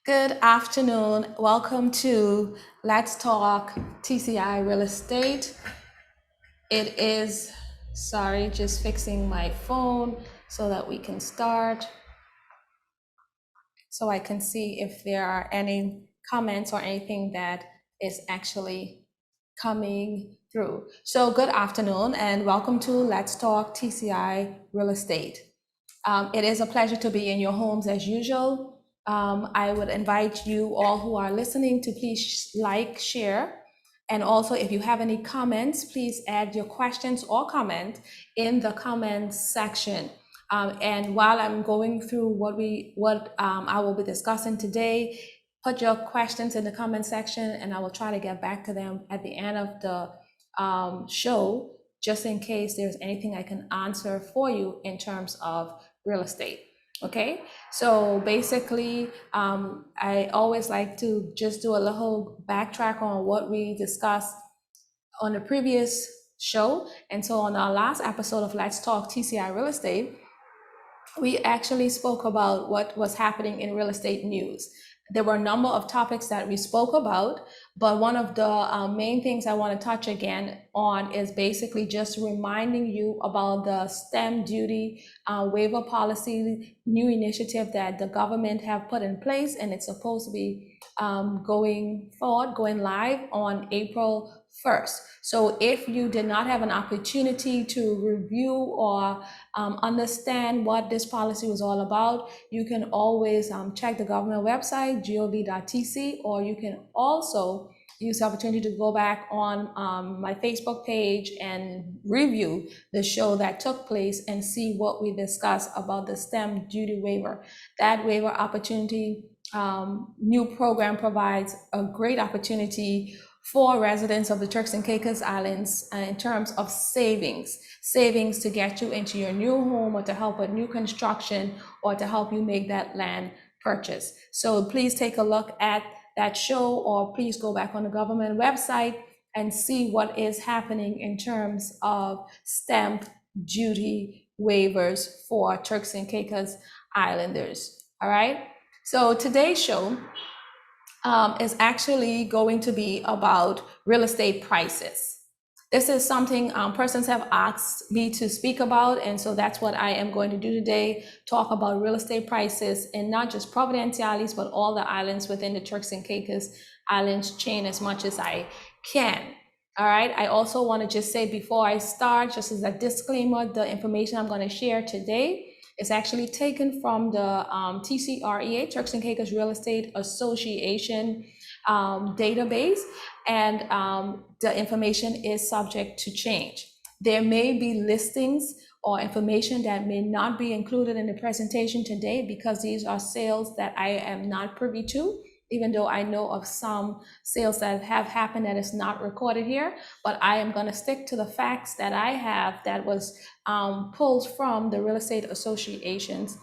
Good afternoon. Welcome to Let's Talk TCI Real Estate. It is, sorry, just fixing my phone so that we can start. So I can see if there are any comments or anything that is actually coming through. So good afternoon and welcome to Let's Talk TCI Real Estate. It is a pleasure to be in your homes as usual. I would invite you all who are listening to please like, share, and also if you have any comments, please add your questions or comment in the comments section. And while I'm going through what I will be discussing today, put your questions in the comment section, and I will try to get back to them at the end of the show, just in case there's anything I can answer for you in terms of real estate. Okay, so basically, I always like to just do a little backtrack on what we discussed on the previous show. And so on our last episode of Let's Talk TCI Real Estate, we actually spoke about what was happening in real estate news. There were a number of topics that we spoke about, but one of the main things I want to touch again on is basically just reminding you about the stamp duty waiver policy, new initiative that the government have put in place, and it's supposed to be going live on April 1st. So if you did not have an opportunity to review or understand what this policy was all about, you can always check the government website, gov.tc, or you can also use the opportunity to go back on my Facebook page and review the show that took place and see what we discussed about the stamp duty waiver. That waiver opportunity new program provides a great opportunity for residents of the Turks and Caicos Islands in terms of savings to get you into your new home or to help with new construction or to help you make that land purchase. So please take a look at that show, or please go back on the government website and see what is happening in terms of stamp duty waivers for Turks and Caicos Islanders. All right. So today's show is actually going to be about real estate prices. This is something persons have asked me to speak about, and so that's what I am going to do today, talk about real estate prices in not just Providenciales, but all the islands within the Turks and Caicos Islands chain as much as I can. All right, I also want to just say before I start, just as a disclaimer, the information I'm going to share today is actually taken from the TCREA, Turks and Caicos Real Estate Association database, and the information is subject to change. There may be listings or information that may not be included in the presentation today because these are sales that I am not privy to, even though I know of some sales that have happened that is not recorded here, but I am going to stick to the facts that I have that was pulled from the Real Estate Association's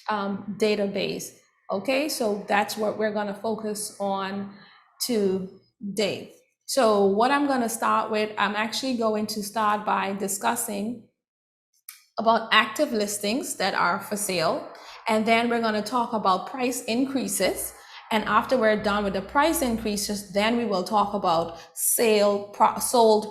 database. Okay, so that's what we're going to focus on today. So what I'm going to start with, I'm actually going to start by discussing about active listings that are for sale. And then we're going to talk about price increases. And after we're done with the price increases, then we will talk about sold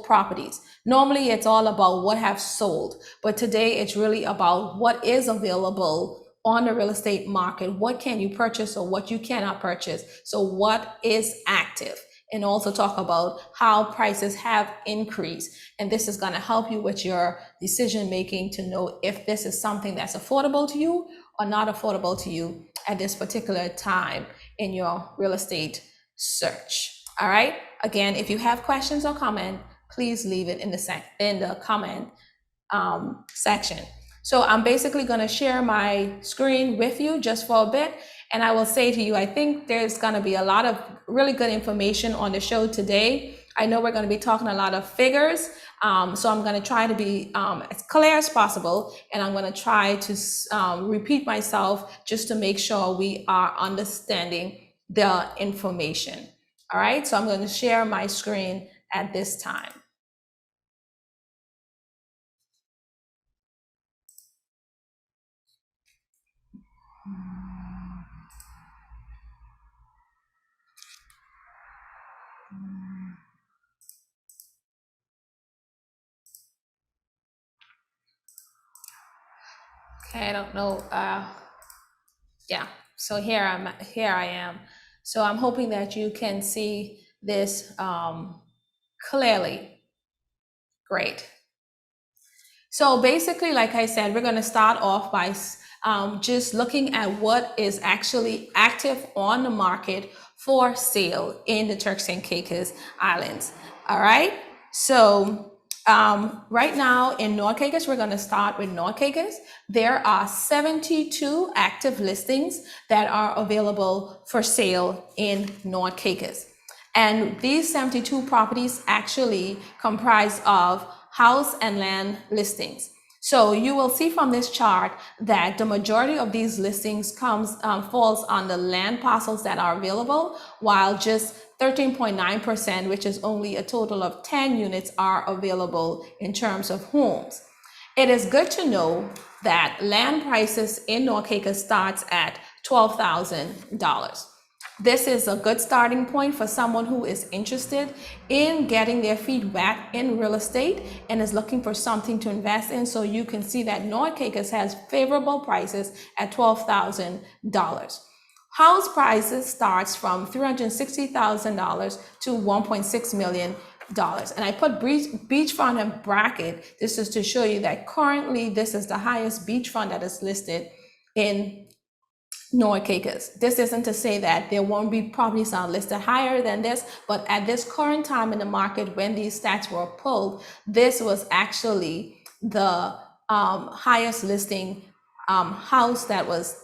properties. Normally it's all about what have sold, but today it's really about what is available on the real estate market. What can you purchase or what you cannot purchase? So what is active? And also talk about how prices have increased. And this is going to help you with your decision making to know if this is something that's affordable to you or not affordable to you at this particular time in your real estate search. All right. Again, if you have questions or comment, please leave it in the comment section. So I'm basically going to share my screen with you just for a bit. And I will say to you, I think there's going to be a lot of really good information on the show today. I know we're going to be talking a lot of figures. So I'm going to try to be as clear as possible. And I'm going to try to repeat myself just to make sure we are understanding the information. All right. So I'm going to share my screen at this time. Okay, I don't know. Yeah, so here I am. So I'm hoping that you can see this clearly. Great. So basically, like I said, we're going to start off by just looking at what is actually active on the market for sale in the Turks and Caicos Islands. All right. So right now in North Caicos, we're going to start with North Caicos. There are 72 active listings that are available for sale in North Caicos. And these 72 properties actually comprise of house and land listings. So you will see from this chart that the majority of these listings falls on the land parcels that are available, while just 13.9%, which is only a total of 10 units, are available in terms of homes. It is good to know that land prices in North Caicos starts at $12,000. This is a good starting point for someone who is interested in getting their feet wet in real estate and is looking for something to invest in. So you can see that North Caicos has favorable prices at $12,000. House prices starts from $360,000 to $1.6 million. And I put beachfront in bracket. This is to show you that currently this is the highest beachfront that is listed in North Caicos. This isn't to say that there won't be properties that are listed higher than this, but at this current time in the market, when these stats were pulled, this was actually the highest listing house that was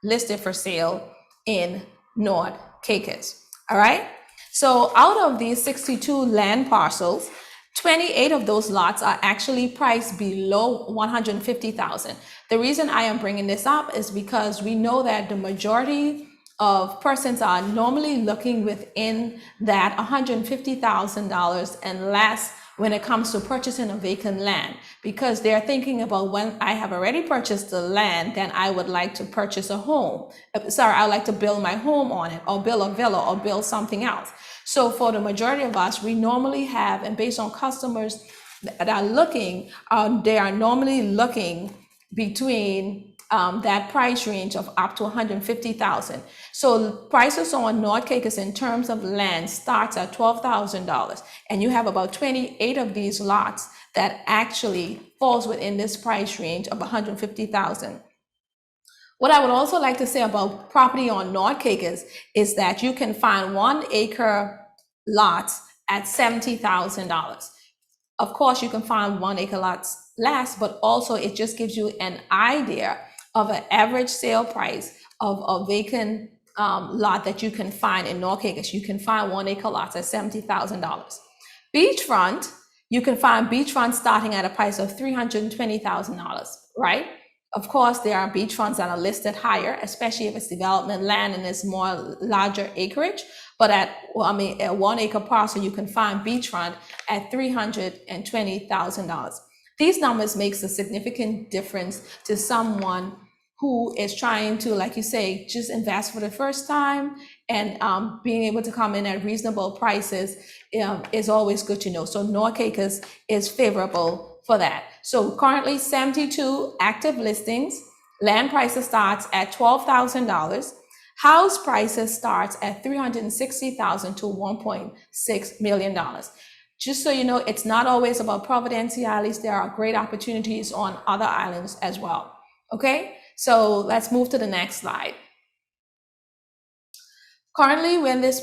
listed for sale in North Caicos. All right. So out of these 62 land parcels, 28 of those lots are actually priced below $150,000. The reason I am bringing this up is because we know that the majority of persons are normally looking within that $150,000 and less when it comes to purchasing a vacant land, because they're thinking about, when I have already purchased the land, then I would like to purchase a home. I would like to build my home on it, or build a villa, or build something else. So for the majority of us, we normally have, and based on customers that are looking, they are normally looking between that price range of up to $150,000. So prices on North Caicos in terms of land starts at $12,000, and you have about 28 of these lots that actually falls within this price range of $150,000. What I would also like to say about property on North Caicos is that you can find 1-acre lots at $70,000. Of course, you can find 1-acre lots less, but also it just gives you an idea of an average sale price of a vacant lot that you can find in North Caicos. You can find 1-acre lots at $70,000. Beachfront, you can find beachfront starting at a price of $320,000, right? Of course, there are beachfronts that are listed higher, especially if it's development land and it's more larger acreage. But at a 1-acre parcel, you can find beachfront at $320,000. These numbers makes a significant difference to someone who is trying to, like you say, just invest for the first time, and being able to come in at reasonable prices is always good to know. So North Caicos is favorable for that. So currently 72 active listings. Land prices starts at $12,000. House prices starts at $360,000 to $1.6 million. Just so you know, it's not always about Providenciales. There are great opportunities on other islands as well. Okay, so let's move to the next slide. Currently, when this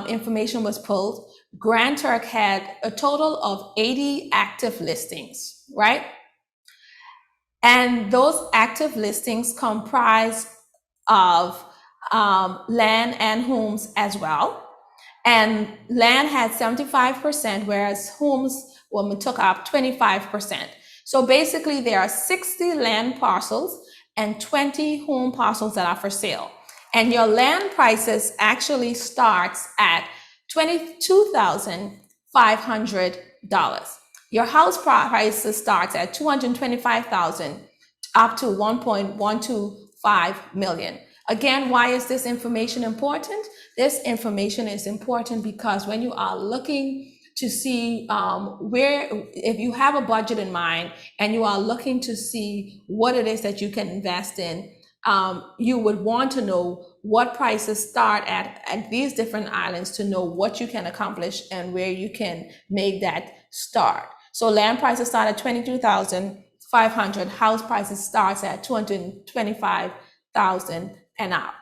information was pulled, Grand Turk had a total of 80 active listings, right? And those active listings comprise of land and homes as well. And land had 75%, whereas homes took up 25%. So basically, there are 60 land parcels and 20 home parcels that are for sale. And your land prices actually starts at $22,500. Your house prices starts at $225,000 up to $1.125 million. Again, why is this information important? This information is important because when you are looking to see where, if you have a budget in mind and you are looking to see what it is that you can invest in, you would want to know what prices start at these different islands to know what you can accomplish and where you can make that start. So land prices start at 22,500. House prices starts at 225,000 and up.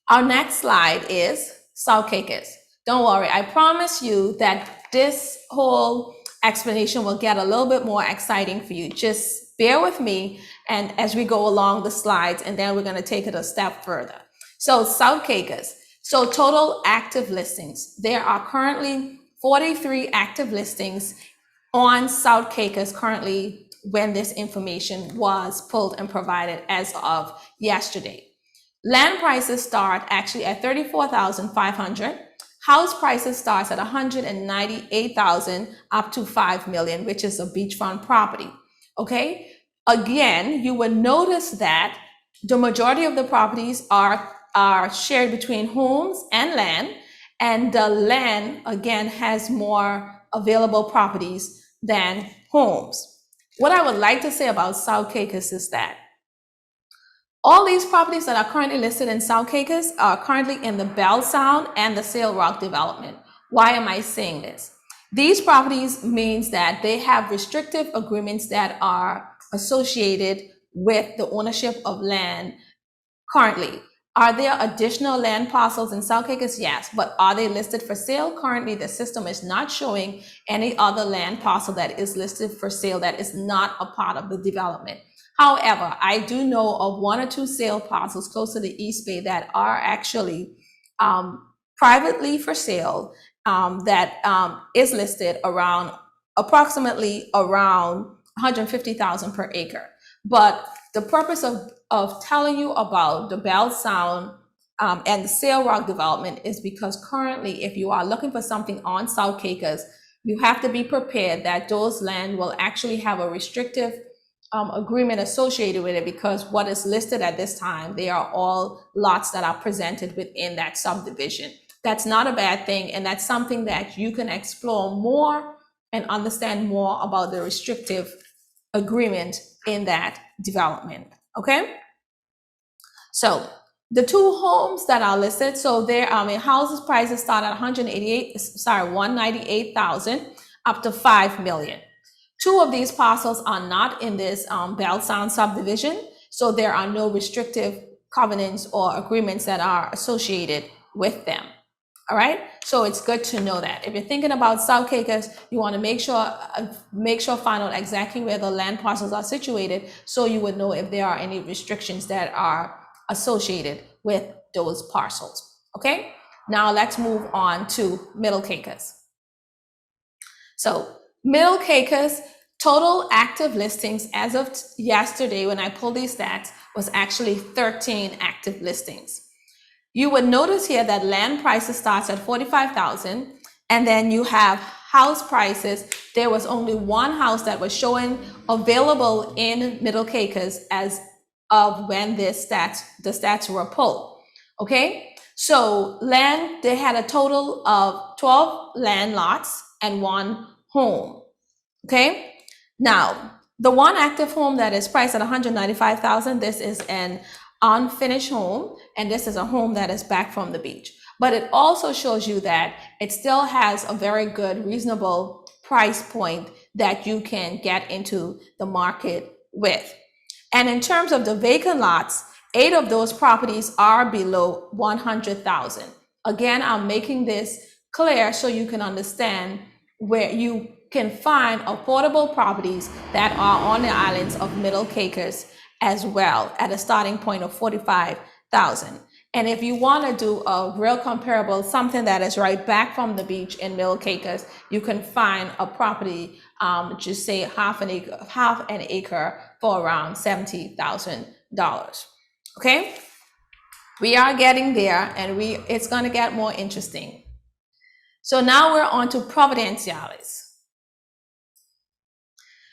Our next slide is South Caicos. Don't worry, I promise you that this whole explanation will get a little bit more exciting for you. Just bear with me and as we go along the slides, and then we're going to take it a step further. So South Caicos. So total active listings. There are currently 43 active listings on South Caicos currently when this information was pulled and provided as of yesterday. Land prices start actually at 34,500. House prices starts at 198,000 up to 5 million, which is a beachfront property. Okay. Again, you would notice that the majority of the properties are shared between homes and land, and the land again has more available properties than homes. What I would like to say about South Caicos is that all these properties that are currently listed in South Caicos are currently in the Bell Sound and the Sail Rock development. Why am I saying this? These properties means that they have restrictive agreements that are associated with the ownership of land currently. Are there additional land parcels in South Caicos? Yes, but are they listed for sale? Currently, the system is not showing any other land parcel that is listed for sale that is not a part of the development. However, I do know of 1 or 2 sale parcels close to the East Bay that are actually privately for sale that is listed around approximately around 150,000 per acre. But the purpose of telling you about the Bell Sound and the Sail Rock development is because currently, if you are looking for something on South Caicos, you have to be prepared that those land will actually have a restrictive agreement associated with it, because what is listed at this time, they are all lots that are presented within that subdivision. That's not a bad thing, and that's something that you can explore more and understand more about the restrictive agreement in that development. Okay, so the 2 homes that are listed, so there houses prices start at 198,000 up to 5 million. 2 of these parcels are not in this Bell Sound subdivision, so there are no restrictive covenants or agreements that are associated with them. All right, so it's good to know that. If you're thinking about South Caicos, you want to make sure find out exactly where the land parcels are situated, so you would know if there are any restrictions that are associated with those parcels. Okay, now let's move on to Middle Caicos. So Middle Caicos, total active listings as of yesterday when I pulled these stats was actually 13 active listings. You would notice here that land prices starts at 45,000, and then you have house prices. There was only 1 house that was showing available in Middle Caicos as of when the stats were pulled. Okay, so land, they had a total of 12 land lots and 1 home. Okay, now the 1 active home that is priced at 195,000, this is an unfinished home, and this is a home that is back from the beach. But it also shows you that it still has a very good, reasonable price point that you can get into the market with. And in terms of the vacant lots, 8 of those properties are below 100,000. Again, I'm making this clear so you can understand where you can find affordable properties that are on the islands of Middle Caicos as well, at a starting point of 45,000. And if you want to do a real comparable, something that is right back from the beach in Middle Caicos, you can find a property, just say half an acre for around $70,000. Okay, we are getting there, and it's going to get more interesting. So now we're on to Providenciales.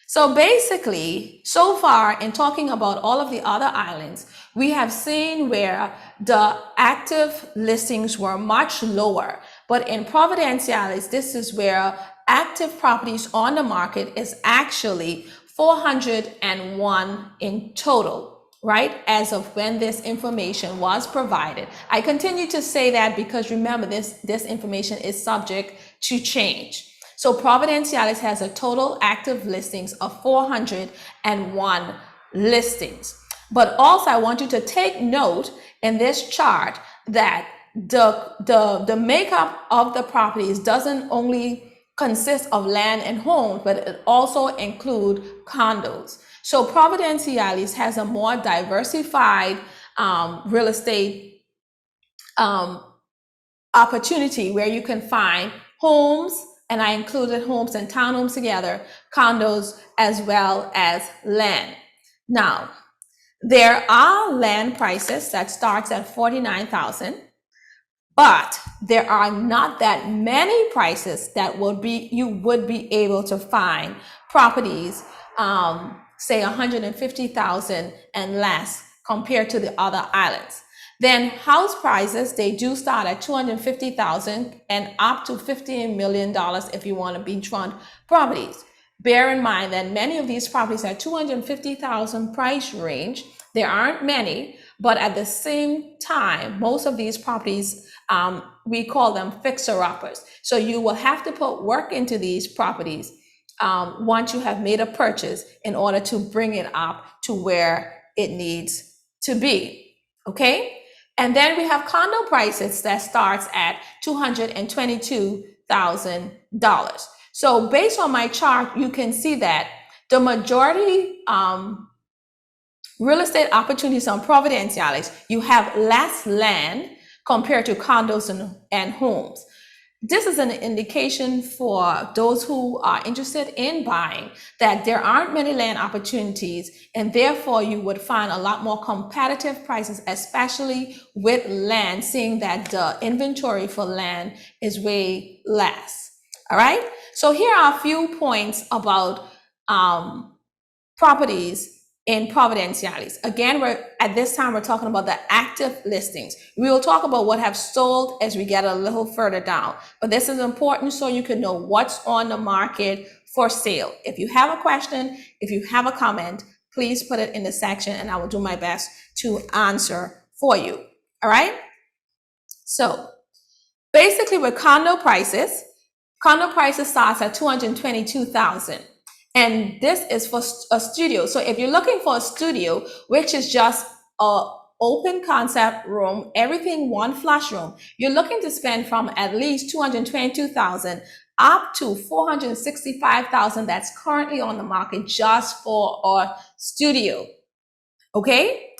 So basically, so far in talking about all of the other islands, we have seen where the active listings were much lower, But in Providenciales, this is where active properties on the market is actually 401 in total, right? As of when this information was provided. I continue to say that because remember, this information is subject to change. So Providenciales has a total active listings of 401 listings. But also I want you to take note in this chart that the makeup of the properties doesn't only consist of land and homes, but it also include condos. So Providenciales has a more diversified real estate opportunity where you can find homes, and I included homes and townhomes together, condos, as well as land. Now, there are land prices that starts at $49,000, but there are not that many prices that you would be able to find properties, say $150,000 and less compared to the other islands. Then house prices, they do start at $250,000 and up to $15 million if you want a beachfront properties. Bear in mind that many of these properties are $250,000 price range. There aren't many, but at the same time, most of these properties, we call them fixer-uppers. So you will have to put work into these properties once you have made a purchase in order to bring it up to where it needs to be, okay? And then we have condo prices that starts at $222,000. So based on my chart, you can see that the majority real estate opportunities on Providenciales, you have less land compared to condos and homes. This is an indication for those who are interested in buying that there aren't many land opportunities, and therefore you would find a lot more competitive prices, especially with land, seeing that the inventory for land is way less. All right, so here are a few points about properties in Providenciales. Again, at this time, we're talking about the active listings. We will talk about what have sold as we get a little further down, but this is important so you can know what's on the market for sale. If you have a question, if you have a comment, please put it in the section and I will do my best to answer for you. All right? So basically with condo prices starts at $222,000. And this is for a studio. So if you're looking for a studio, which is just a open concept room, everything one flush room, you're looking to spend from at least $222,000 up to $465,000 that's currently on the market just for a studio. Okay?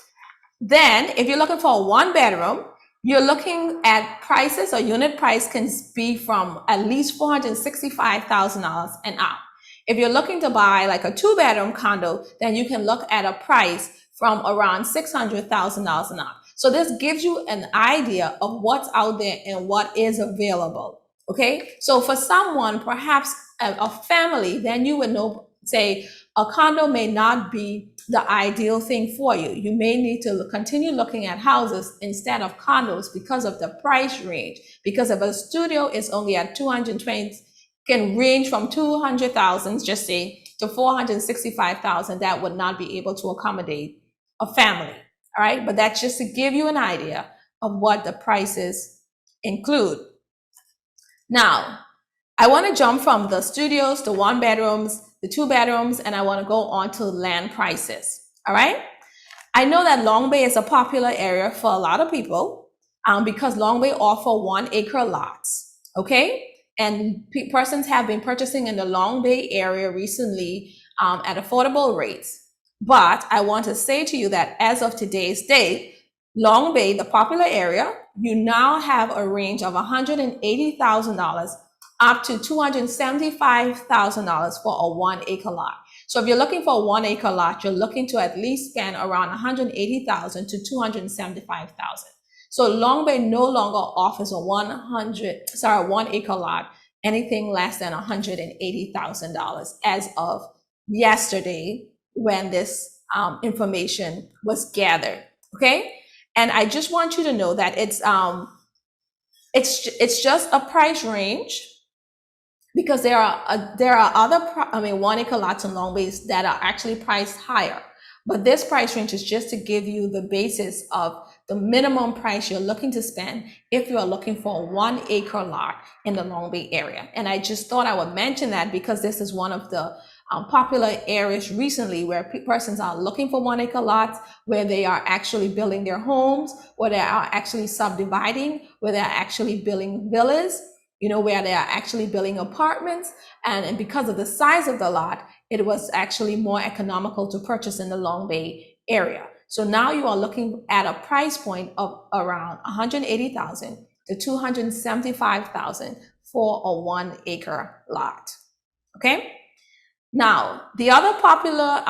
Then if you're looking for a one bedroom, you're looking at prices, or unit price can be from at least $465,000 and up. If you're looking to buy like a two bedroom condo, then you can look at a price from around $600,000 and up. So this gives you an idea of what's out there and what is available. Okay, so for someone, perhaps a family, then you would know, say, a condo may not be the ideal thing for you. You may need to continue looking at houses instead of condos because of the price range. Because if a studio is only at 220, can range from 200,000, just say, to 465,000, that would not be able to accommodate a family. All right, but that's just to give you an idea of what the prices include. Now, I want to jump from the studios, the one bedrooms, the two bedrooms, and I want to go on to land prices. All right. I know that Long Bay is a popular area for a lot of people because Long Bay offer 1 acre lots. Okay. And persons have been purchasing in the Long Bay area recently at affordable rates. But I want to say to you that as of today's date, Long Bay, the popular area, you now have a range of $180,000 up to $275,000 for a 1 acre lot. So if you're looking for a 1 acre lot, you're looking to at least spend around $180,000 to $275,000. So Long Bay no longer offers a 1 acre lot, anything less than $180,000 as of yesterday when this information was gathered. Okay, and I just want you to know that it's It's just a price range, because there are other 1 acre lots in Long Bay that are actually priced higher. But this price range is just to give you the basis of the minimum price you're looking to spend if you are looking for a 1 acre lot in the Long Bay area. And I just thought I would mention that because this is one of the popular areas recently where persons are looking for 1 acre lots, where they are actually building their homes, where they are actually subdividing, where they're actually building villas, where they are actually building apartments. And because of the size of the lot, it was actually more economical to purchase in the Long Bay area. So now you are looking at a price point of around $180,000 to $275,000 for a 1 acre lot. Okay. Now, the other popular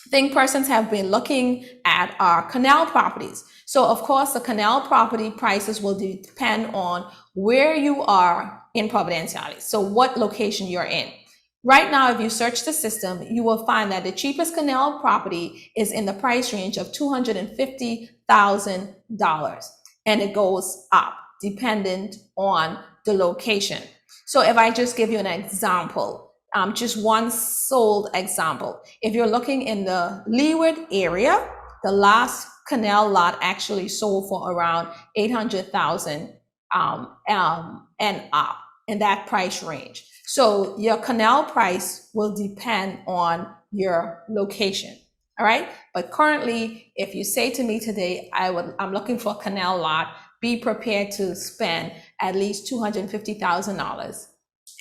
thing persons have been looking at are canal properties. So of course, the canal property prices will depend on where you are in Providenciales. So what location you're in. Right now, if you search the system, you will find that the cheapest canal property is in the price range of $250,000, and it goes up dependent on the location. So if I just give you an example, just one sold example. If you're looking in the Leeward area, the last canal lot actually sold for around $800,000 and up in that price range. So your canal price will depend on your location. All right. But currently, if you say to me today, I'm looking for a canal lot, be prepared to spend at least $250,000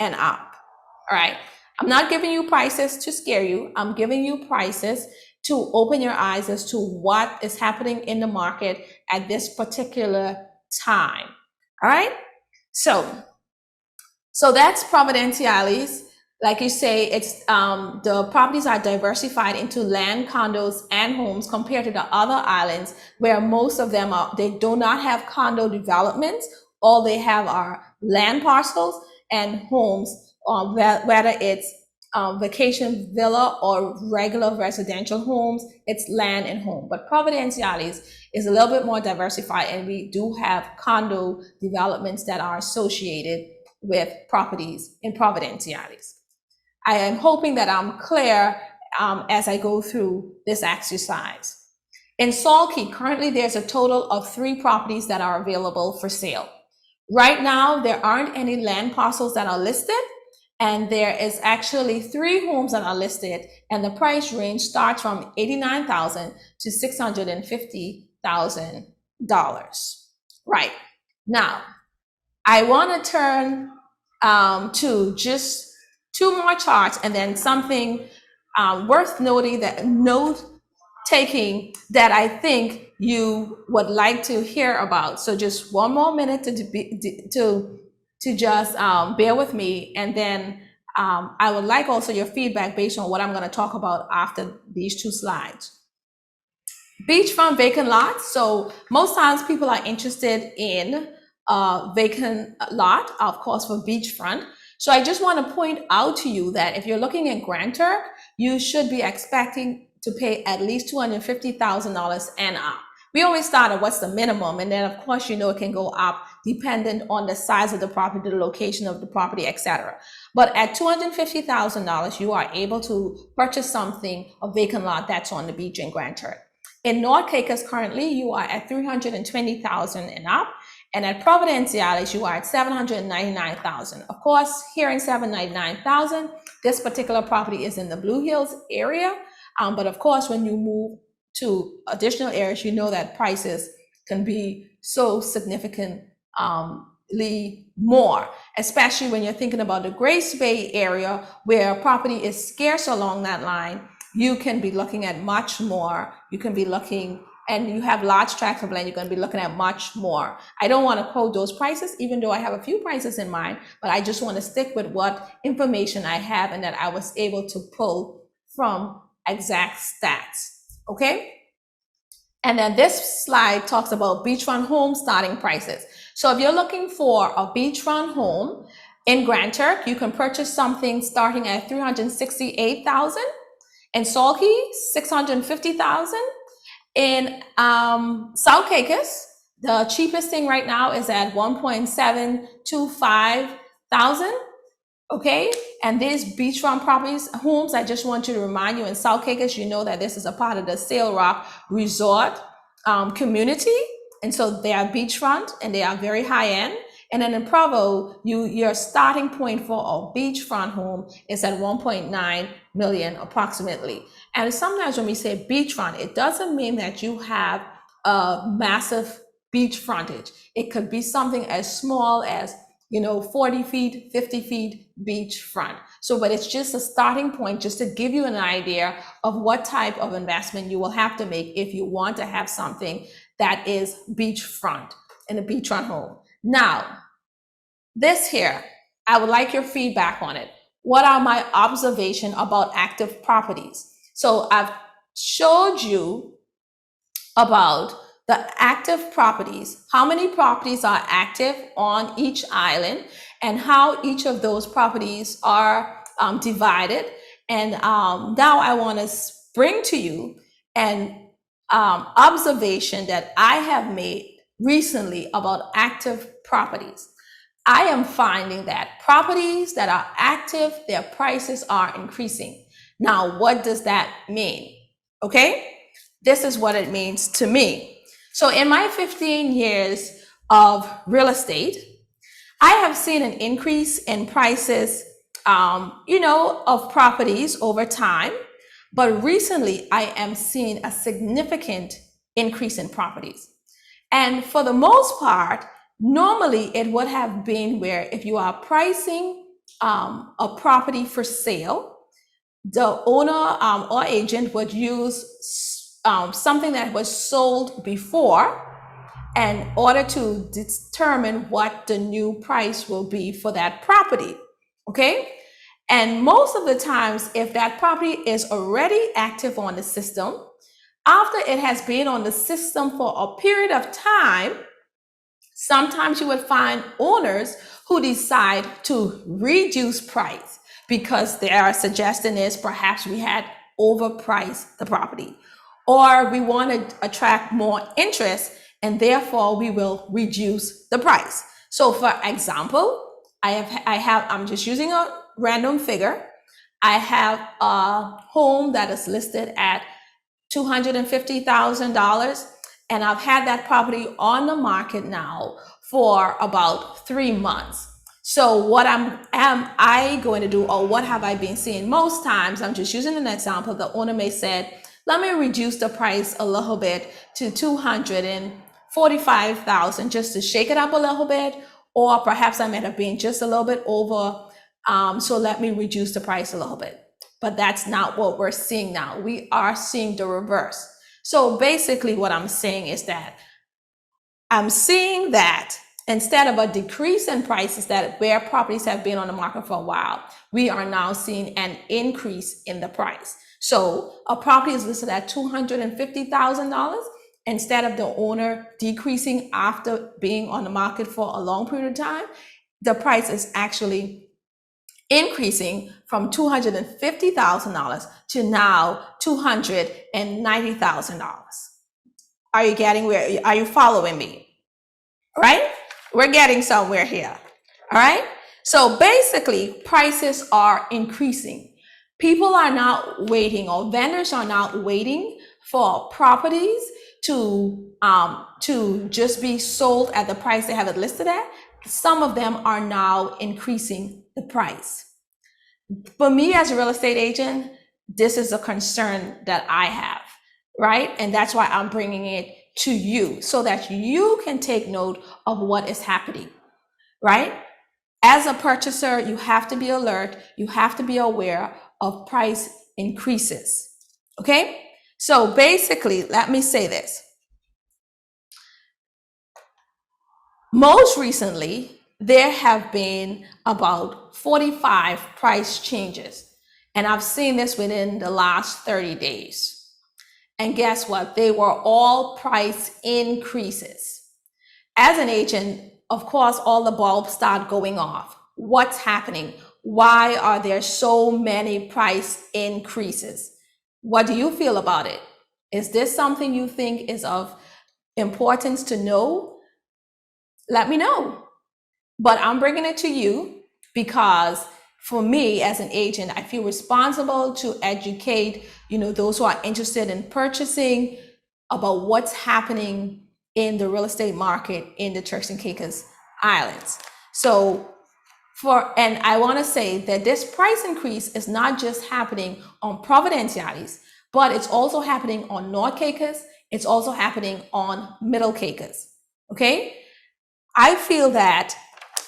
and up. All right. I'm not giving you prices to scare you. I'm giving you prices to open your eyes as to what is happening in the market at this particular time. All right. So that's Providenciales. Like you say, it's the properties are diversified into land, condos, and homes compared to the other islands where most of them they do not have condo developments. All they have are land parcels and homes, whether it's vacation villa or regular residential homes, it's land and home. But Providenciales is a little bit more diversified, and we do have condo developments that are associated with properties in Providenciales. I am hoping that I'm clear as I go through this exercise. In Salt Key, currently there's a total of 3 properties that are available for sale. Right now, there aren't any land parcels that are listed, and there is actually 3 homes that are listed, and the price range starts from $89,000 to $650,000. Right. Now, I want to turn to just 2 more charts, and then something worth noting taking that I think you would like to hear about. So just 1 more minute to just bear with me, and then I would like also your feedback based on what I'm going to talk about after these 2 slides. Beachfront vacant lots. So most times people are interested in vacant lot, of course, for beachfront. So I just want to point out to you that if you're looking at Grand Turk, you should be expecting to pay at least $250,000 and up. We always start at what's the minimum, and then of course, it can go up dependent on the size of the property, the location of the property, etc. But at $250,000, you are able to purchase something, a vacant lot that's on the beach in Grand Turk. In North Caicos, currently, you are at $320,000 and up. And at Providenciales, you are at $799,000. Of course, here in $799,000, this particular property is in the Blue Hills area. But of course, when you move to additional areas, that prices can be so significantly more, especially when you're thinking about the Grace Bay area where property is scarce along that line. You can be looking at much more. You can be looking, and you have large tracts of land, you're going to be looking at much more. I don't want to quote those prices, even though I have a few prices in mind, but I just want to stick with what information I have and that I was able to pull from exact stats. Okay. And then this slide talks about beachfront home starting prices. So if you're looking for a beachfront home in Grand Turk, you can purchase something starting at $368,000. In Salt Key, $650,000. In South Caicos, The cheapest thing right now is at 1.725 thousand. Okay, and these beachfront properties, homes, I just want you to remind you, in South Caicos, you know that this is a part of the Sail Rock Resort community, and so they are beachfront and they are very high end. And then in Provo, your starting point for a beachfront home is at 1.9 million approximately. And sometimes when we say beachfront, it doesn't mean that you have a massive beach frontage. It could be something as small as 40 feet, 50 feet beachfront. So, but it's just a starting point just to give you an idea of what type of investment you will have to make if you want to have something that is beachfront in a beachfront home. Now, this here, I would like your feedback on it. What are my observations about active properties? So I've showed you about the active properties, how many properties are active on each island, and how each of those properties are divided. And now I want to bring to you an observation that I have made recently about active properties. I am finding that properties that are active, their prices are increasing. Now, what does that mean? Okay, this is what it means to me. So in my 15 years of real estate, I have seen an increase in prices, of properties over time. But recently, I am seeing a significant increase in properties. And for the most part, normally it would have been where if you are pricing a property for sale, the owner or agent would use something that was sold before in order to determine what the new price will be for that property. Okay? And most of the times, if that property is already active on the system, after it has been on the system for a period of time, sometimes you would find owners who decide to reduce price because their suggestion is perhaps we had overpriced the property, or we want to attract more interest and therefore we will reduce the price. So for example, I'm just using a random figure. I have a home that is listed at $250,000, and I've had that property on the market now for about 3 months. So what am I going to do, or what have I been seeing most times? I'm just using an example. The owner may say, let me reduce the price a little bit to $245,000 just to shake it up a little bit, or perhaps I might have been just a little bit over. So let me reduce the price a little bit. But that's not what we're seeing now. We are seeing the reverse. So basically what I'm saying is that I'm seeing that instead of a decrease in prices that where properties have been on the market for a while, we are now seeing an increase in the price. So a property is listed at $250,000. Instead of the owner decreasing after being on the market for a long period of time, the price is actually increasing from $250,000 to now $290,000. Are you getting where? Are you following me? All right? We're getting somewhere here. All right? So basically, prices are increasing. People are not waiting, or vendors are not waiting for properties to just be sold at the price they have it listed at. Some of them are now increasing the price. For me as a real estate agent, this is a concern that I have, right? And that's why I'm bringing it to you so that you can take note of what is happening, right? As a purchaser, you have to be alert. You have to be aware of price increases, okay? So basically, let me say this. Most recently, there have been about 45 price changes, and I've seen this within the last 30 days. And guess what? They were all price increases. As an agent, of course, all the bulbs start going off. What's happening? Why are there so many price increases? What do you feel about it? Is this something you think is of importance to know, let me know. But I'm bringing it to you because for me as an agent, I feel responsible to educate, those who are interested in purchasing about what's happening in the real estate market in the Turks and Caicos Islands. So and I want to say that this price increase is not just happening on Providenciales, but it's also happening on North Caicos. It's also happening on Middle Caicos. Okay? I feel that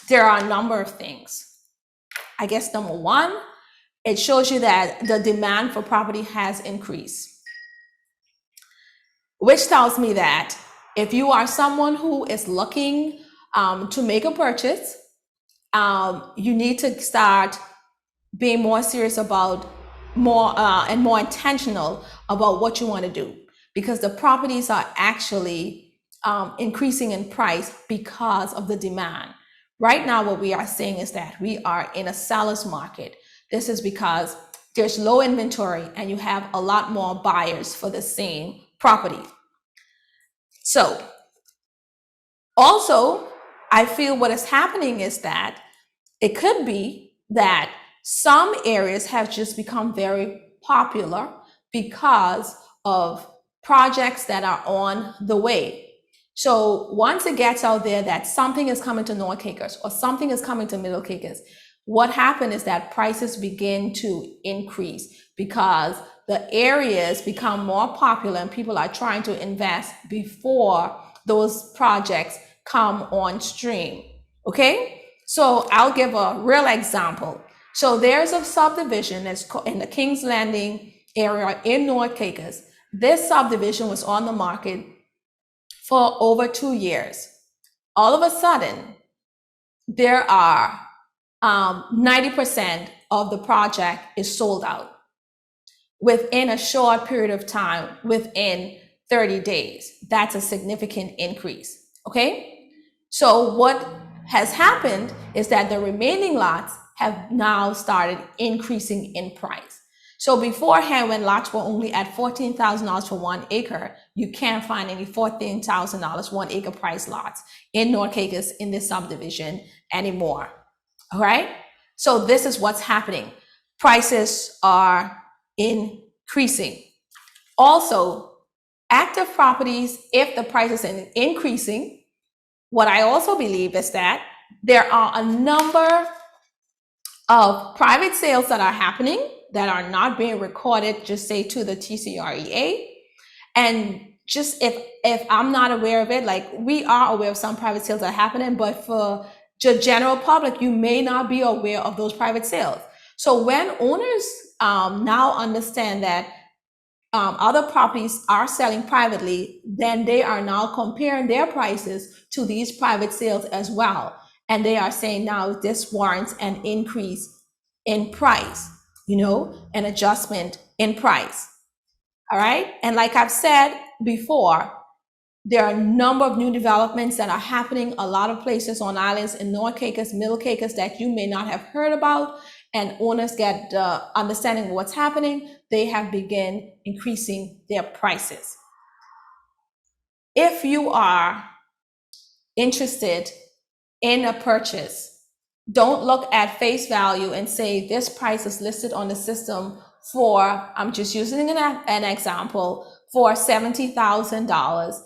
there are a number of things. I guess number one, it shows you that the demand for property has increased, which tells me that if you are someone who is looking to make a purchase, you need to start being more serious about and more intentional about what you want to do, because the properties are actually increasing in price because of the demand. Right now, what we are saying is that we are in a seller's market. This is because there's low inventory and you have a lot more buyers for the same property. So also, I feel what is happening is that it could be that some areas have just become very popular because of projects that are on the way. So once it gets out there that something is coming to North Caicos or something is coming to Middle Caicos, what happened is that prices begin to increase because the areas become more popular and people are trying to invest before those projects come on stream. Okay? So I'll give a real example. So there's a subdivision that's in the King's Landing area in North Caicos. This subdivision was on the market for over 2 years. All of a sudden, there are 90% of the project is sold out within a short period of time, within 30 days. That's a significant increase. Okay? So what has happened is that the remaining lots have now started increasing in price. So beforehand, when lots were only at $14,000 for 1 acre, you can't find any $14,000 1 acre price lots in North Caicos in this subdivision anymore. All right? So this is what's happening. Prices are increasing. Also, active properties, if the price is increasing, what I also believe is that there are a number of private sales that are happening that are not being recorded, just say to the TCREA. And just if I'm not aware of it, like we are aware of some private sales that are happening, but for the general public, you may not be aware of those private sales. So when owners now understand that other properties are selling privately, then they are now comparing their prices to these private sales as well. And they are saying now this warrants an increase in price, an adjustment in price. All right. And like I've said before, there are a number of new developments that are happening a lot of places on islands in North Caicos, Middle Caicos that you may not have heard about, and owners get understanding of what's happening. They have begun increasing their prices. If you are interested in a purchase, don't look at face value and say this price is listed on the system for, I'm just using an example, for $70,000.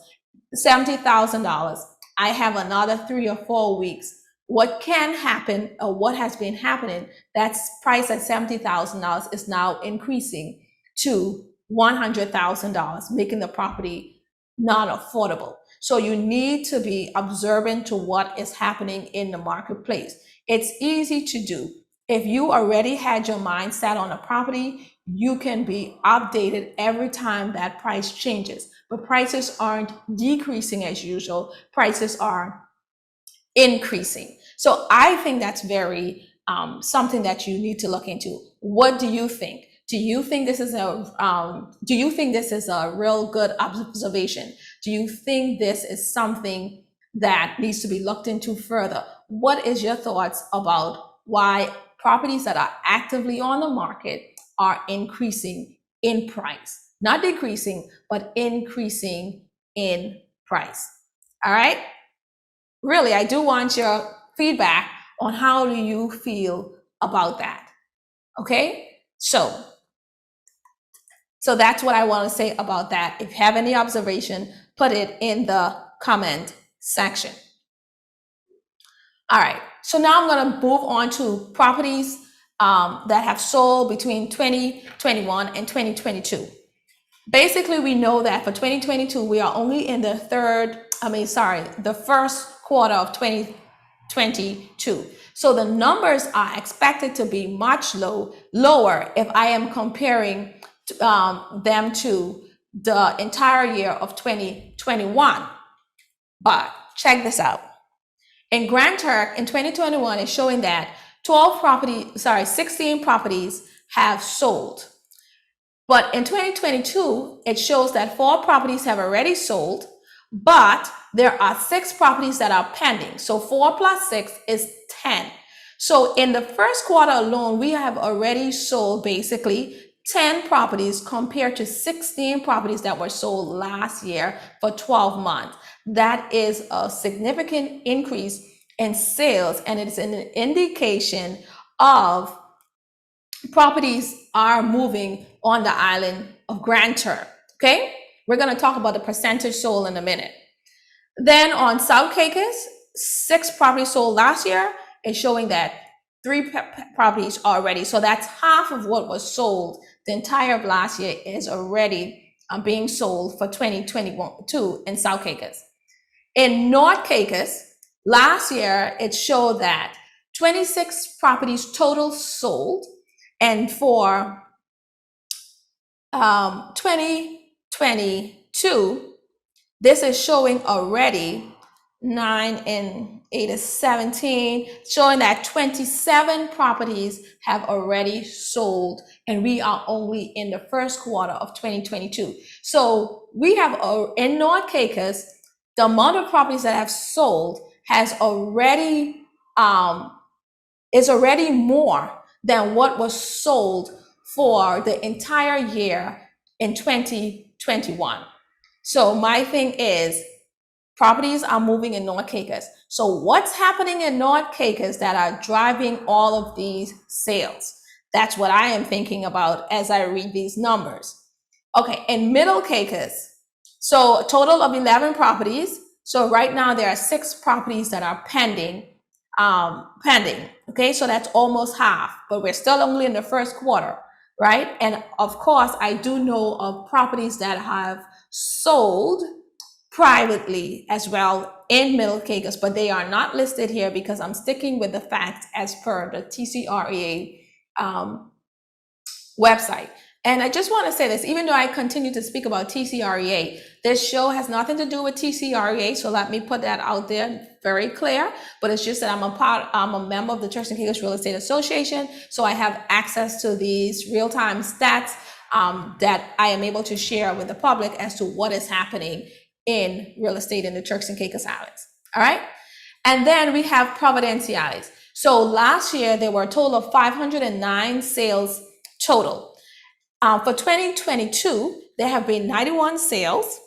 $70,000. I have another 3 or 4 weeks. What can happen, or what has been happening, that's priced at $70,000 is now increasing to $100,000, making the property non-affordable. So you need to be observant to what is happening in the marketplace. It's easy to do. If you already had your mind set on a property, you can be updated every time that price changes. But prices aren't decreasing as usual. Prices are increasing. So I think that's very something that you need to look into. What do you think? Do you think this is a real good observation? Do you think this is something that needs to be looked into further? What is your thoughts about why properties that are actively on the market are increasing in price? Not decreasing, but increasing in price. All right. Really, I do want your feedback on how do you feel about that. Okay. So that's what I want to say about that. If you have any observation, put it in the comment section. All right, so now I'm going to move on to properties that have sold between 2021 and 2022. Basically, we know that for 2022, we are only in the first quarter of 2022. So the numbers are expected to be much lower if I am comparing them to the entire year of 2021. But check this out. In Grand Turk in 2021 is showing that 16 properties have sold. But in 2022, it shows that 4 properties have already sold, but there are 6 properties that are pending. So 4 plus 6 is 10. So in the first quarter alone, we have already sold basically 10 properties compared to 16 properties that were sold last year for 12 months. That is a significant increase in sales, and it's an indication of properties are moving on the island of Grand Turk. Okay, we're going to talk about the percentage sold in a minute. Then on South Caicos, 6 properties sold last year is showing that 3 properties already. So that's half of what was sold. The entire of last year is already being sold for 2022 in South Caicos. In North Caicos, last year it showed that 26 properties total sold, and for 2022, this is showing already 9 and 8 is 17, showing that 27 properties have already sold, and we are only in the first quarter of 2022. So we have in North Caicos, the amount of properties that have sold has already is already more than what was sold for the entire year in 2021. So my thing is, properties are moving in North Caicos. So what's happening in North Caicos that are driving all of these sales? That's what I am thinking about as I read these numbers. Okay, in Middle Caicos, so a total of 11 properties. So right now there are 6 properties that are pending. Okay, so that's almost half, but we're still only in the first quarter, right? And of course, I do know of properties that have sold privately as well in Middle Caicos, but they are not listed here because I'm sticking with the facts as per the TCREA website. And I just want to say this, even though I continue to speak about TCREA, this show has nothing to do with TCREA, so let me put that out there very clear. But it's just that I'm a member of the Turks and Caicos Real Estate Association, so I have access to these real-time stats that I am able to share with the public as to what is happening in real estate in the Turks and Caicos Islands. All right, and then we have Providenciales. So last year there were a total of 509 sales total. For 2022, there have been 91 sales,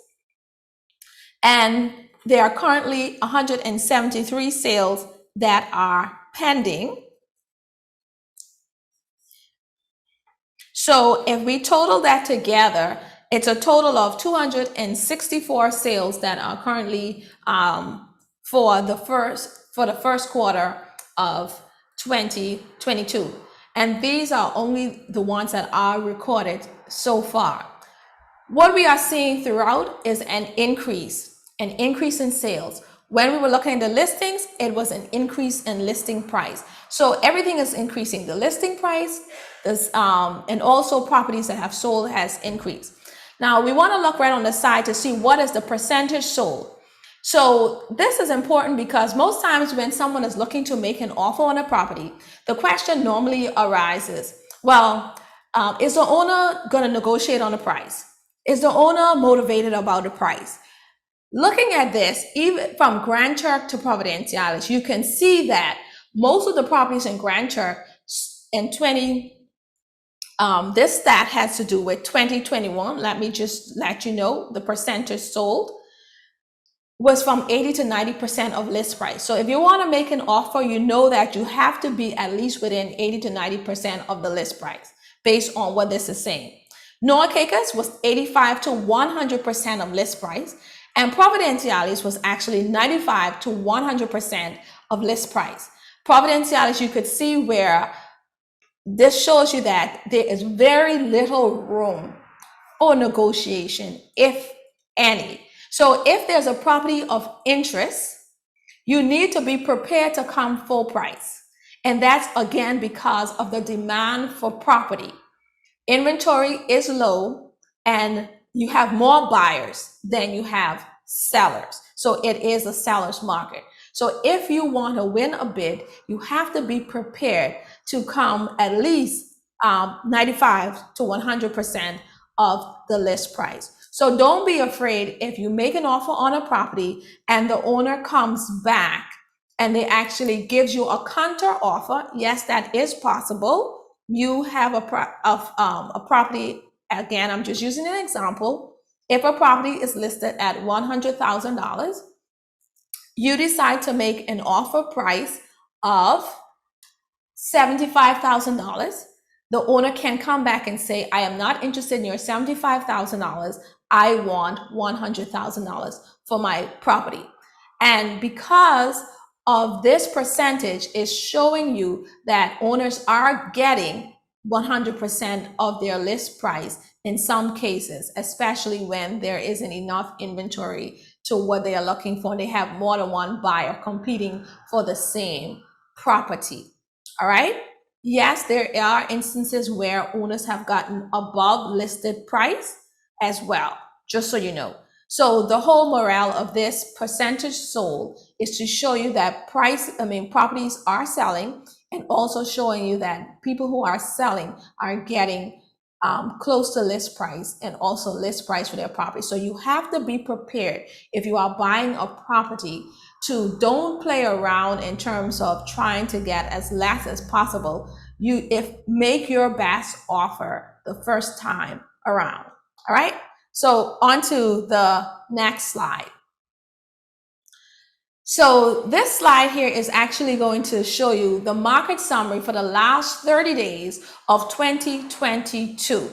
and there are currently 173 sales that are pending. So if we total that together, it's a total of 264 sales that are currently for the first quarter of 2022. And these are only the ones that are recorded so far. What we are seeing throughout is an increase in sales. When we were looking at the listings, it was an increase in listing price. So everything is increasing. The listing price, and also properties that have sold has increased. Now we want to look right on the side to see what is the percentage sold. So this is important because most times when someone is looking to make an offer on a property, the question normally arises, well, is the owner going to negotiate on the price? Is the owner motivated about the price? Looking at this, even from Grand Turk to Providenciales, you can see that most of the properties in Grand Turk in this stat has to do with 2021. Let me just let you know the percentage sold. was from 80 to 90% of list price. So if you want to make an offer, you know that you have to be at least within 80 to 90% of the list price based on what this is saying. North Caicos was 85 to 100% of list price, and Providenciales was actually 95 to 100% of list price. Providenciales, you could see where this shows you that there is very little room for negotiation, if any. So if there's a property of interest, you need to be prepared to come full price. And that's again because of the demand for property. Inventory is low and you have more buyers than you have sellers. So it is a seller's market. So if you want to win a bid, you have to be prepared to come at least 95 to 100% of the list price. So don't be afraid if you make an offer on a property and the owner comes back and they actually gives you a counter offer. Yes, that is possible. You have a property, again, I'm just using an example. If a property is listed at $100,000, you decide to make an offer price of $75,000. The owner can come back and say, I am not interested in your $75,000. I want $100,000 for my property. And because of this percentage is showing you that owners are getting 100% of their list price in some cases, especially when there isn't enough inventory to what they are looking for. They have more than one buyer competing for the same property. All right. Yes, there are instances where owners have gotten above listed price as well, just so you know. So the whole morale of this percentage sold is to show you that properties are selling, and also showing you that people who are selling are getting close to list price and also list price for their property. So you have to be prepared if you are buying a property to don't play around in terms of trying to get as less as possible. Make your best offer the first time around. All right. So on to the next slide. So this slide here is actually going to show you the market summary for the last 30 days of 2022.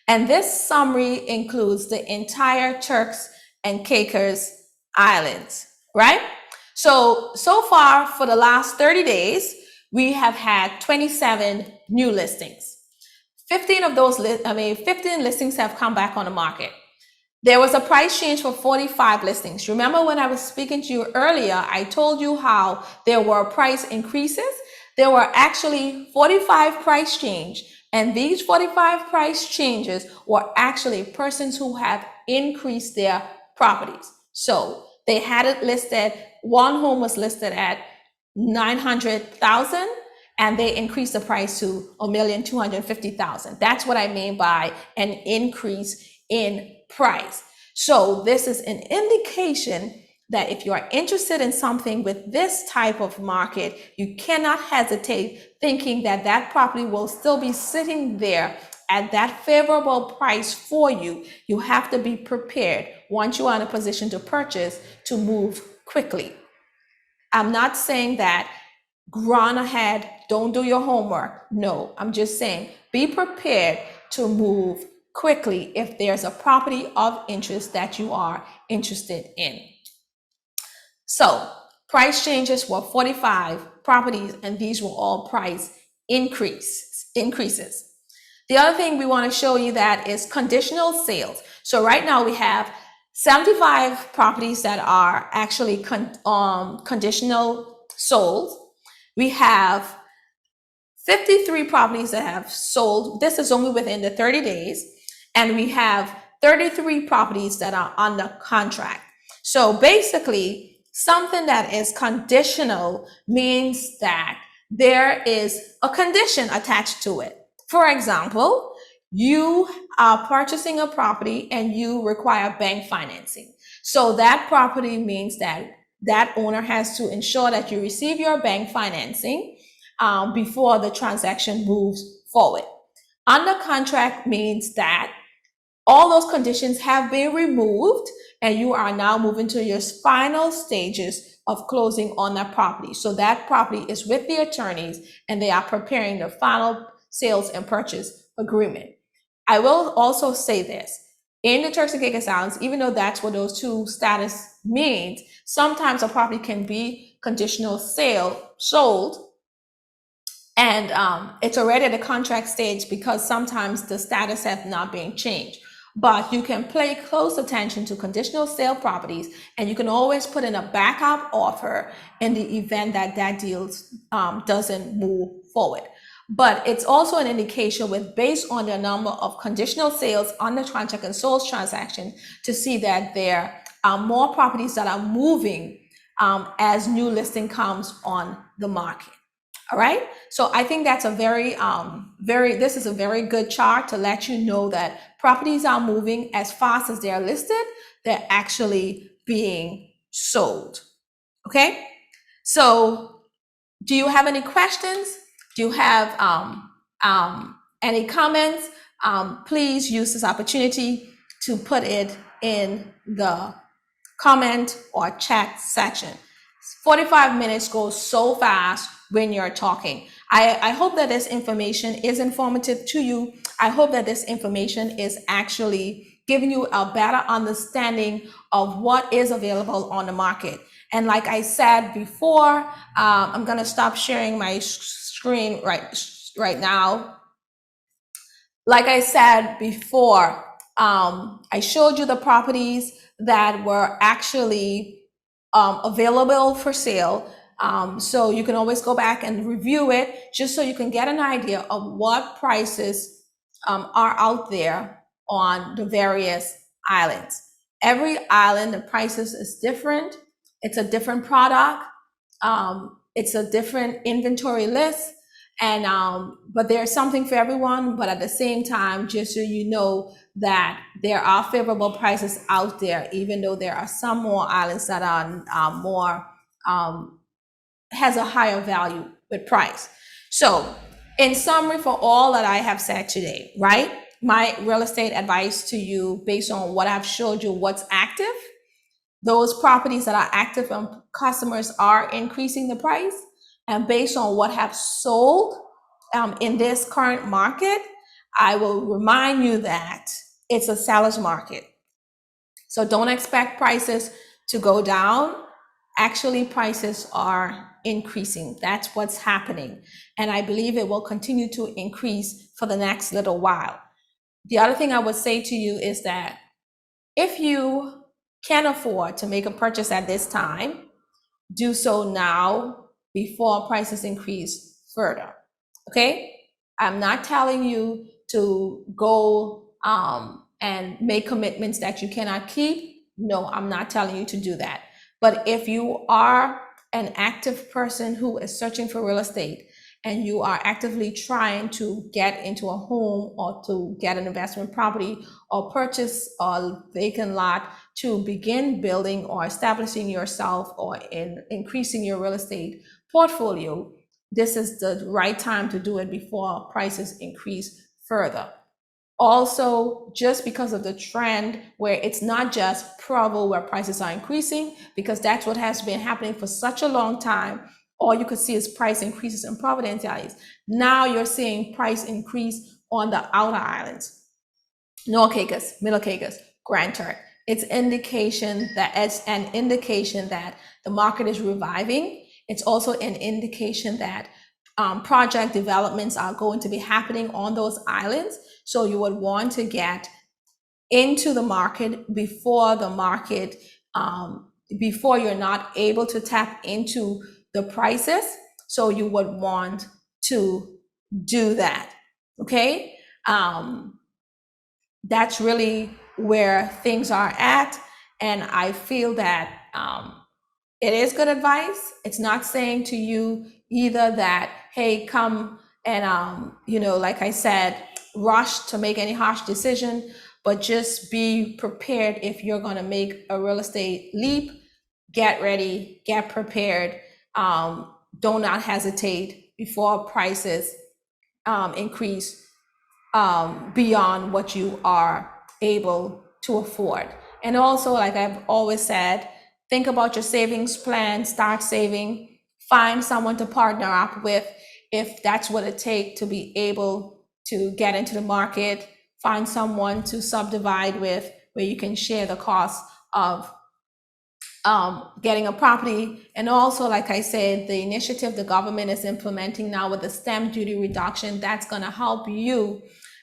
And this summary includes the entire Turks and Caicos Islands, right? So far for the last 30 days, we have had 27 new listings. 15 listings have come back on the market. There was a price change for 45 listings. Remember when I was speaking to you earlier, I told you how there were price increases. There were actually 45 price change, and these 45 price changes were actually persons who have increased their properties. So they had it listed, one home was listed at 900,000 and they increased the price to 1,250,000. That's what I mean by an increase in price. So this is an indication that if you are interested in something with this type of market, you cannot hesitate thinking that that property will still be sitting there at that favorable price for you. You have to be prepared once you are in a position to purchase to move quickly. I'm not saying that run ahead, don't do your homework. No, I'm just saying be prepared to move quickly if there's a property of interest that you are interested in. So price changes were 45 properties, and these were all price increases. The other thing we want to show you that is conditional sales. So right now we have 75 properties that are actually conditional sold. We have 53 properties that have sold. This is only within the 30 days. And we have 33 properties that are under contract. So basically, something that is conditional means that there is a condition attached to it. For example, you are purchasing a property and you require bank financing. So that property means that that owner has to ensure that you receive your bank financing before the transaction moves forward. Under contract means that all those conditions have been removed, and you are now moving to your final stages of closing on that property. So that property is with the attorneys, and they are preparing the final sales and purchase agreement. I will also say this. In the Turks and Caicos Islands, even though that's what those two status means, sometimes a property can be conditional sale, sold, and it's already at the contract stage because sometimes the status has not been changed. But you can pay close attention to conditional sale properties, and you can always put in a backup offer in the event that that deal doesn't move forward. But it's also an indication with based on the number of conditional sales on the contract and sold transaction to see that there are more properties that are moving as new listing comes on the market. All right. So I think that's a this is a very good chart to let you know that properties are moving as fast as they're listed. They're actually being sold. Okay. So do you have any questions? Do you have any comments? Please use this opportunity to put it in the comment or chat section. 45 minutes goes so fast when you're talking. I hope that this information is informative to you. I hope that this information is actually giving you a better understanding of what is available on the market. And like I said before, I'm going to stop sharing my screen right now. Like I said before, I showed you the properties that were actually available for sale. So you can always go back and review it just so you can get an idea of what prices are out there on the various islands. Every island, the prices is different. It's a different product. It's a different inventory list. And but there's something for everyone, but at the same time, just so you know that there are favorable prices out there, even though there are some more islands that are more has a higher value with price. So in summary, for all that I have said today, right, my real estate advice to you based on what I've showed you, what's active, those properties that are active and customers are increasing the price, and based on what have sold in this current market, I will remind you that it's a seller's market. So don't expect prices to go down. Actually, prices are increasing. That's what's happening. And I believe it will continue to increase for the next little while. The other thing I would say to you is that if you can afford to make a purchase at this time, do so now before prices increase further. Okay? I'm not telling you to go and make commitments that you cannot keep. No, I'm not telling you to do that. But if you are an active person who is searching for real estate and you are actively trying to get into a home or to get an investment property or purchase a vacant lot to begin building or establishing yourself or increasing your real estate portfolio, this is the right time to do it before prices increase further. Also, just because of the trend where it's not just Provo where prices are increasing, because that's what has been happening for such a long time. All you could see is price increases in Providence Islands. Now you're seeing price increase on the outer islands, North Caicos, Middle Caicos, Grand Turk. It's an indication that the market is reviving. It's also an indication that project developments are going to be happening on those islands. So you would want to get into the market before before you're not able to tap into the prices. So you would want to do that. Okay. That's really where things are at. And I feel that it is good advice. It's not saying to you either that, hey, come and, like I said, rush to make any harsh decision, but just be prepared if you're going to make a real estate leap. Get ready, get prepared. Do not hesitate before prices increase beyond what you are able to afford. And also, like I've always said, think about your savings plan, start saving, find someone to partner up with if that's what it takes to be able to get into the market, find someone to subdivide with where you can share the cost of getting a property. And also, like I said, the initiative the government is implementing now with the stamp duty reduction, that's going to help you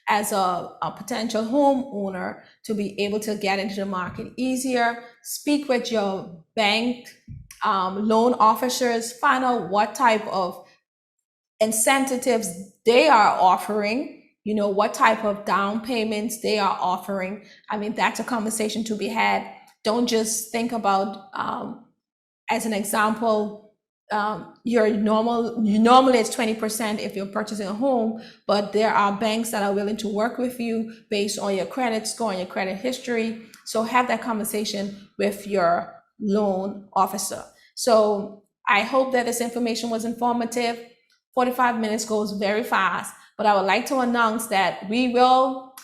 as a potential homeowner to be able to get into the market easier. Speak with your bank loan officers, find out what type of incentives they are offering, what type of down payments they are offering. I mean, that's a conversation to be had. Don't just think about, as an example, normally it's 20% if you're purchasing a home, but there are banks that are willing to work with you based on your credit score and your credit history. So have that conversation with your loan officer. So I hope that this information was informative. 45 minutes goes very fast, but I would like to announce that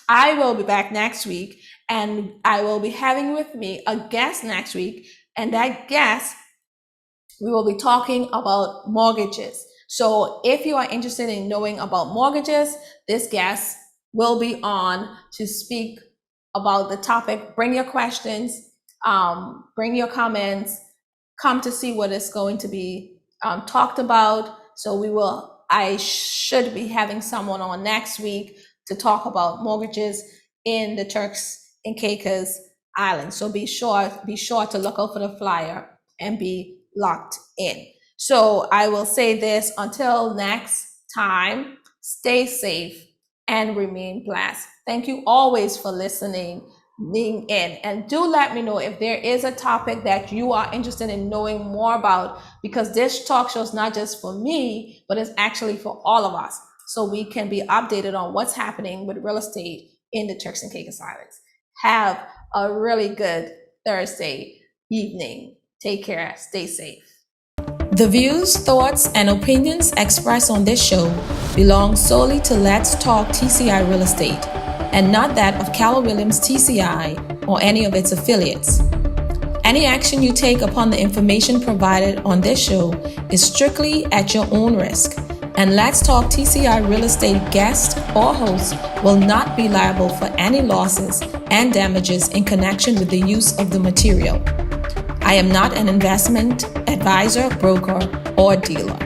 I will be back next week, and I will be having with me a guest next week, and that guest, we will be talking about mortgages. So if you are interested in knowing about mortgages, this guest will be on to speak about the topic. Bring your questions, bring your comments, come to see what is going to be talked about. So I should be having someone on next week to talk about mortgages in the Turks and Caicos Islands. So be sure to look out for the flyer and be locked in. So I will say this, until next time, stay safe and remain blessed. Thank you always for listening in, and do let me know if there is a topic that you are interested in knowing more about, because this talk show is not just for me, but it's actually for all of us, so we can be updated on what's happening with real estate in the Turks and Caicos Islands. Have a really good Thursday evening. Take care, stay safe. The views, thoughts, and opinions expressed on this show belong solely to Let's Talk TCI Real Estate, and not that of Keller Williams TCI or any of its affiliates. Any action you take upon the information provided on this show is strictly at your own risk, and Let's Talk TCI Real Estate guest or host will not be liable for any losses and damages in connection with the use of the material. I am not an investment advisor, broker, or dealer.